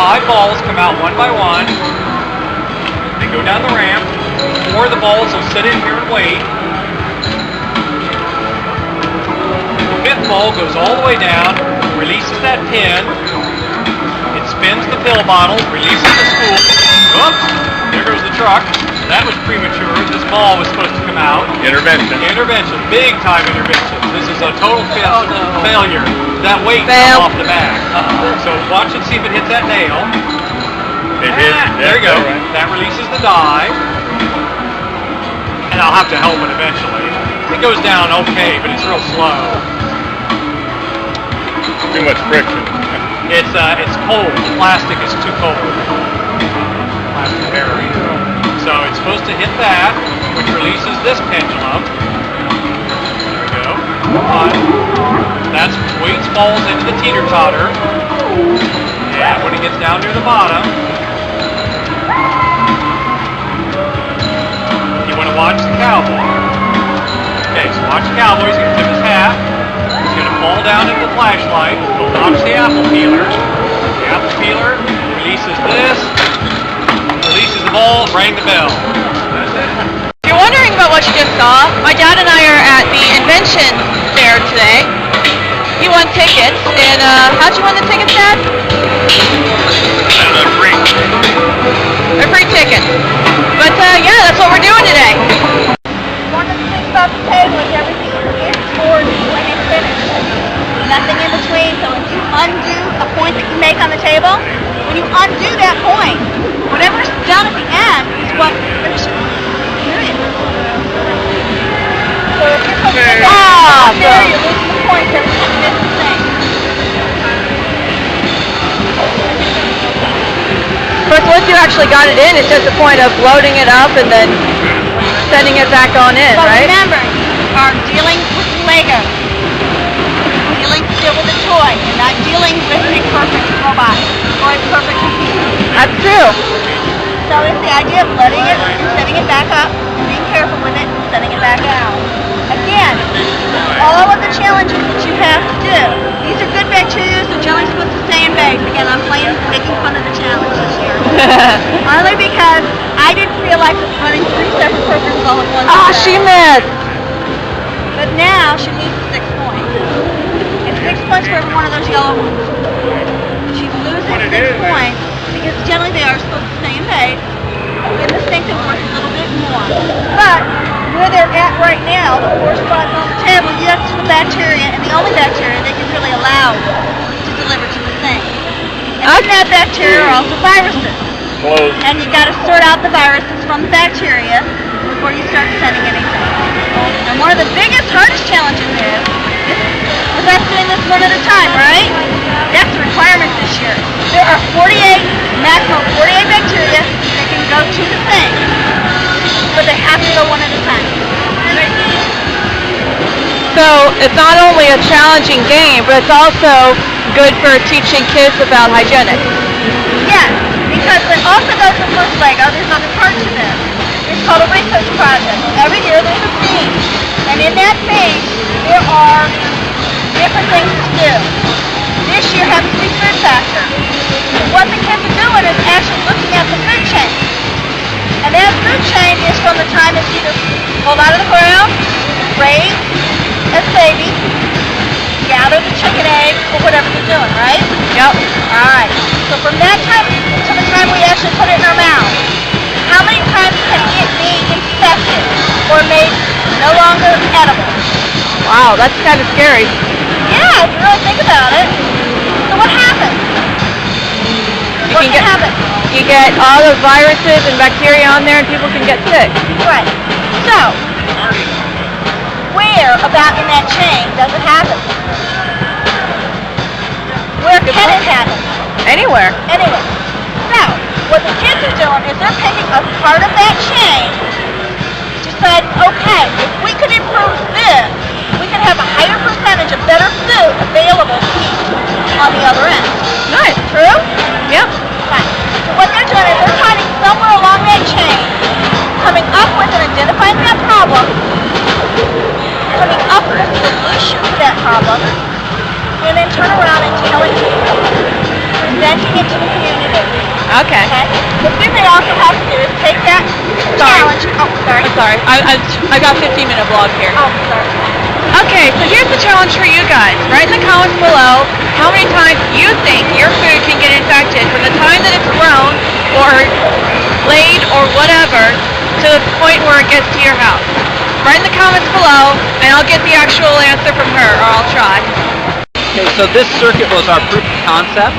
5 balls come out one by one. They go down the ramp. 4 of the balls will sit in here and wait. The 5th ball goes all the way down, releases that pin. It spins the pill bottle, releases the spool. Oops, there goes the truck. That was premature. This ball was supposed to come out. Intervention. Intervention. Big time intervention. This is a total failure. That weight Fail. off the back. So watch it, see if it hits that nail. It hit. There you go. Right. That releases the die. And I'll have to help it eventually. It goes down okay, but it's real slow. Too much friction. It's cold. The plastic is too cold. Plastic barrier. So it's supposed to hit that, which releases this pendulum. There we go. That weight falls into the teeter-totter. And when it gets down near the bottom, you want to watch the cowboy. Okay, so watch the cowboy. He's going to tip his hat. He's going to fall down into the flashlight. He'll launch the apple peeler. The apple peeler releases this. Releases the ball, rang the bell. That's it. If you're wondering about what you just saw, my dad and I are at the Invention Fair today. He won tickets, and how'd you win the tickets, Dad? Free. They're free tickets. But yeah, that's what we're doing today. One of the things about the table is everything is scored when it's finished. Nothing in between, so if you undo a point that you make on the table, when you undo that point, whatever's done at the end is what finishes. Period. So if you're supposed to make there, you're losing the points every time you miss the thing. But once you actually got it in, it's just a point of loading it up and then sending it back on in, But right? remember, you are dealing with Lego. Dealing still with a toy. You're not dealing with a perfect robot or a perfect computer. That's true. So it's the idea of loading it and setting it back up, and being careful with it and setting it back out. Again, all of the challenges that you have to do. These are good bacteria, so jelly's supposed to stay in base. Again, I'm making fun of the challenge this year. Only because I didn't realize it was running 3 separate programs all at once. Ah, she missed. But now she loses 6 points. It's 6 points for every one of those yellow ones. She's losing 6 points because generally they are supposed to stay in base. In the sink they're worth a little bit more. But where they're at right now, the 4 spots on the table, that's the bacteria and the only bacteria that you're really allowed to deliver to the sink. And in that bacteria are also viruses. Close. And you've got to sort out the viruses from the bacteria before you start sending anything. And one of the biggest, hardest challenges is with us doing this one at a time, right? That's the requirement this year. There are maximum 48 bacteria that can go to the thing, but they have to go one at a time. So it's not only a challenging game, but it's also good for teaching kids about hygienics. Yes, because it also goes with most Lego. There's other parts to this. It's called a research project. Every year there's a theme, and in that theme there are different things to do. This year happens to be food factor. What the kids are doing is actually looking at the food chain. And that food chain is from the time it's either pulled out of the ground, raised as a baby, gather the chicken eggs, or whatever they're doing, right? Yep. Alright. So from that time to the time we actually put it in our mouth, how many times can it be infected or made no longer edible? Wow, that's kind of scary. Yeah, if you really think about it. So what happens? What can happen? You get all those viruses and bacteria on there and people can get sick. Right. So, where about in that chain does it happen? Where can it happen? Anywhere. Anyway. So, what the kids are doing is they're picking a part of that chain to decide, okay, if we could improve this, we could have a higher percentage of better food available to eat on the other end. Nice. True? Yep. Right. So what they're doing is they're finding somewhere along that chain, coming up with and identifying that problem, coming up with a solution to that problem, and then turn around and telling people, presenting it to the community. Okay. Okay? The thing they also have to do is take that challenge. Oh, sorry. I'm sorry. I got 15-minute vlog here. Oh, sorry. Okay, so here's the challenge for you guys. Write in the comments below how many times you think your food can get infected from the time that it's grown or laid or whatever to the point where it gets to your house. Write in the comments below and I'll get the actual answer from her, or I'll try. Okay, so this circuit was our proof of concept.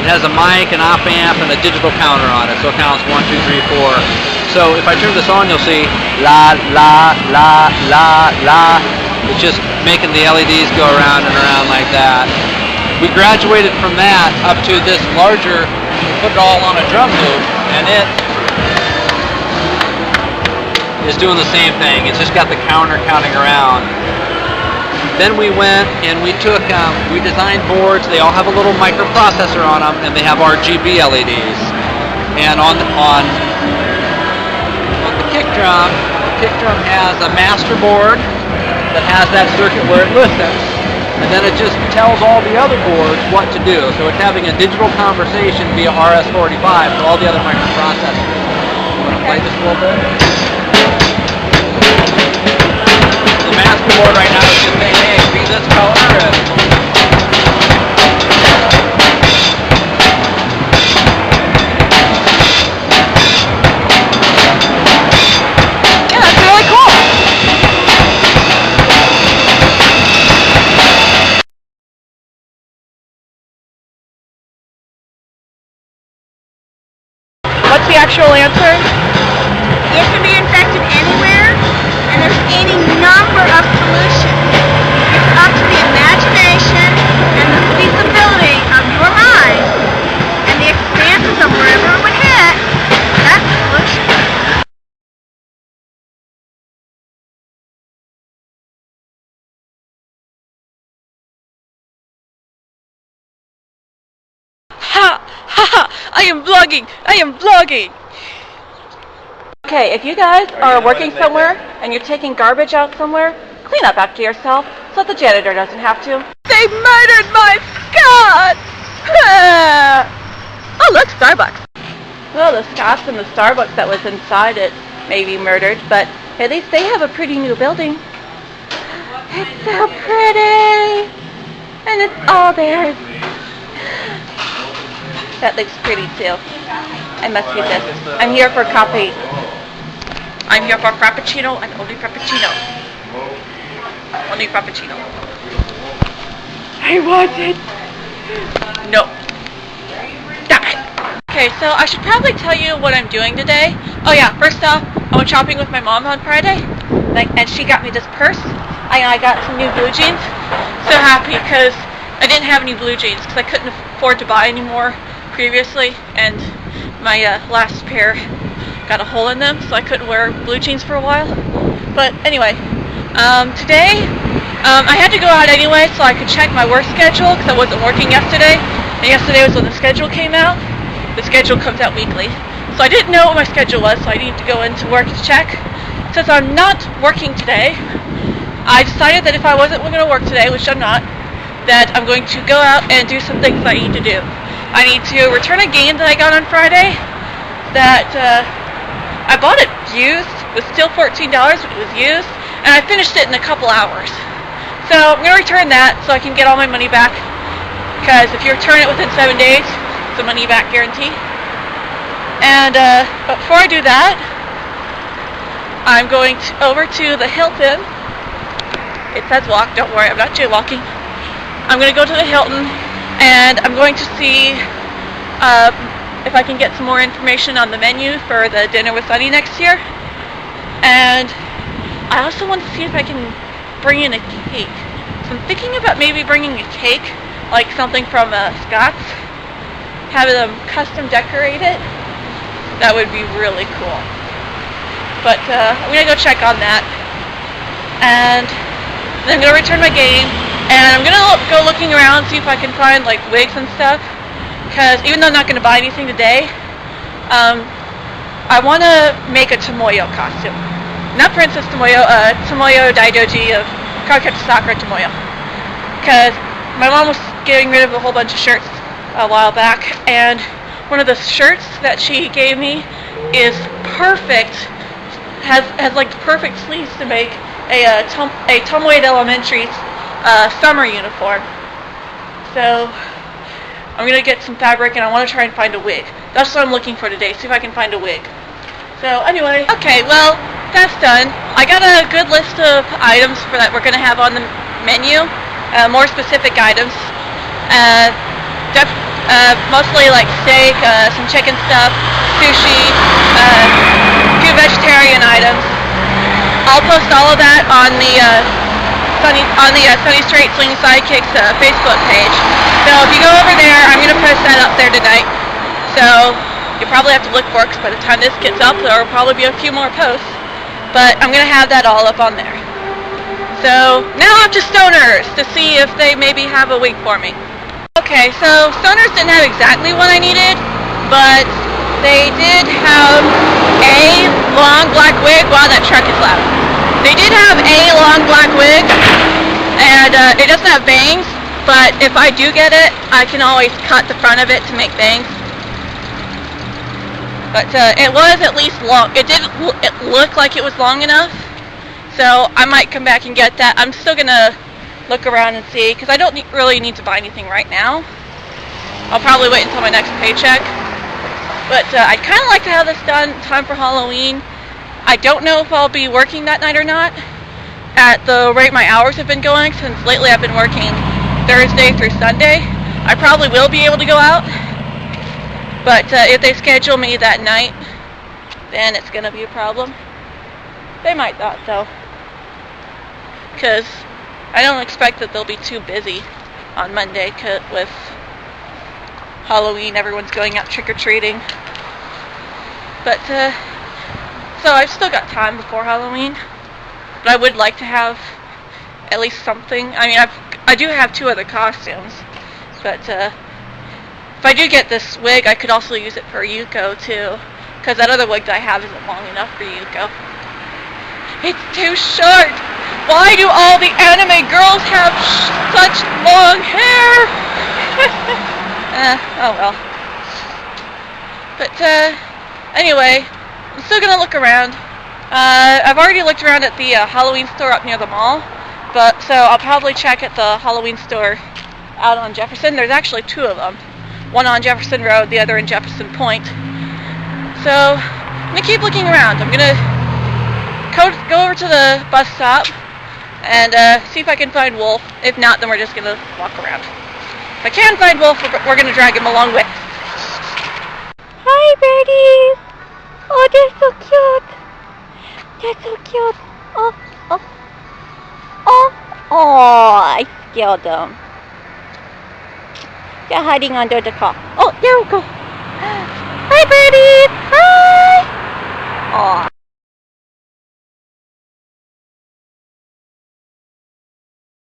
It has a mic, an op amp, and a digital counter on it, so it counts 1, 2, 3, 4. So if I turn this on, you'll see la, la, la, la, la. It's just making the LEDs go around and around like that. We graduated from that up to this larger, put it all on a drum loop, and it is doing the same thing. It's just got the counter counting around. Then we went and we took, we designed boards. They all have a little microprocessor on them, and they have RGB LEDs. And on the kick drum has a master board that has that circuit where it listens, and then it just tells all the other boards what to do. So it's having a digital conversation via RS-45 to all the other microprocessors. You want to play this a little bit? The master board right now is just saying, hey, be this color. Yeah, that's really cool. What's the actual answer? It can be infected anywhere, and there's any number of solutions. It's up to the imagination and the feasibility of your mind and the expanses of wherever it would hit. That's the solution. Ha! Ha ha! I am vlogging! I am vlogging! Okay, if you guys are working somewhere and you're taking garbage out somewhere, clean up after yourself so that the janitor doesn't have to. They murdered my Scott! Oh, look, Starbucks. Well, the Scots and the Starbucks that was inside it may be murdered, but at least they have a pretty new building. It's so pretty! And it's all theirs. That looks pretty too. I must use this. I'm here for coffee. I'm here for Frappuccino and only Frappuccino. Only Frappuccino. I want it. No. Stop it. Okay, so I should probably tell you what I'm doing today. Oh yeah, first off, I went shopping with my mom on Friday, and she got me this purse. I got some new blue jeans. So happy because I didn't have any blue jeans because I couldn't afford to buy any more previously, and my last pair got a hole in them, so I couldn't wear blue jeans for a while. But anyway, today I had to go out anyway so I could check my work schedule because I wasn't working yesterday, and yesterday was when the schedule came out. The schedule comes out weekly, so I didn't know what my schedule was, so I needed to go into work to check. Since I'm not working today, I decided that if I wasn't going to work today, which I'm not, that I'm going to go out and do some things I need to do. I need to return a game that I got on Friday that I bought it used. It was still $14, but it was used, and I finished it in a couple hours. So I'm going to return that so I can get all my money back, because if you return it within 7 days, it's a money back guarantee. And but before I do that, I'm going over to the Hilton. It says walk, don't worry, I'm not jaywalking. I'm going to go to the Hilton, and I'm going to see if I can get some more information on the menu for the Dinner with Sunny next year. And I also want to see if I can bring in a cake. So I'm thinking about maybe bringing a cake, like something from Scott's, having them custom decorate it. That would be really cool. But I'm going to go check on that. And then I'm going to return my game. And I'm going to go looking around, see if I can find like wigs and stuff. Because even though I'm not going to buy anything today, I want to make a Tomoyo costume. Not Princess Tomoyo, Tomoyo Daidoji of Cardcaptor Sakura Tomoyo. Because my mom was getting rid of a whole bunch of shirts a while back, and one of the shirts that she gave me is perfect. Has like the perfect sleeves to make a Tom Wade Elementary summer uniform. So I'm gonna get some fabric, and I want to try and find a wig. That's what I'm looking for today. See if I can find a wig. So anyway, okay, well that's done. I got a good list of items that we're gonna have on the menu. More specific items. Mostly like steak, some chicken stuff, sushi, a few vegetarian items. I'll post all of that on the Sunny Straight Swing Sidekicks Facebook page. So if you go over there, I'm going to post that up there tonight. So you probably have to look for it, because by the time this gets up, there will probably be a few more posts. But I'm going to have that all up on there. So now up to Stoners to see if they maybe have a wig for me. Okay, so Stoners didn't have exactly what I needed, but they did have a long black wig. Wow, that truck is loud. They did have a long black wig, and it doesn't have bangs, but if I do get it, I can always cut the front of it to make bangs. But it was at least long. It looked like it was long enough, so I might come back and get that. I'm still gonna look around and see, because I don't really need to buy anything right now. I'll probably wait until my next paycheck. But I'd kind of like to have this done in time for Halloween. I don't know if I'll be working that night or not, at the rate my hours have been going, since lately I've been working Thursday through Sunday. I probably will be able to go out, but if they schedule me that night, then it's going to be a problem. They might not, though, because I don't expect that they'll be too busy on Monday with Halloween. Everyone's going out trick-or-treating. But, so I've still got time before Halloween. But I would like to have at least something. I mean, I do have 2 other costumes. But, if I do get this wig, I could also use it for Yuko, too. Because that other wig that I have isn't long enough for Yuko. It's too short! Why do all the anime girls have such long hair? Oh well. But, anyway, I'm still gonna look around. I've already looked around at the Halloween store up near the mall, so I'll probably check at the Halloween store out on Jefferson. There's actually 2 of them. One on Jefferson Road, the other in Jefferson Point. So, I'm gonna keep looking around. I'm gonna go over to the bus stop and see if I can find Wolf. If not, then we're just gonna walk around. If I can find Wolf, we're gonna drag him along with. Hi, birdies. Oh, they're so cute. They're so cute. Oh, oh. Oh, oh, I scared them. They're hiding under the car. Oh, there we go. Hi, birdies. Hi.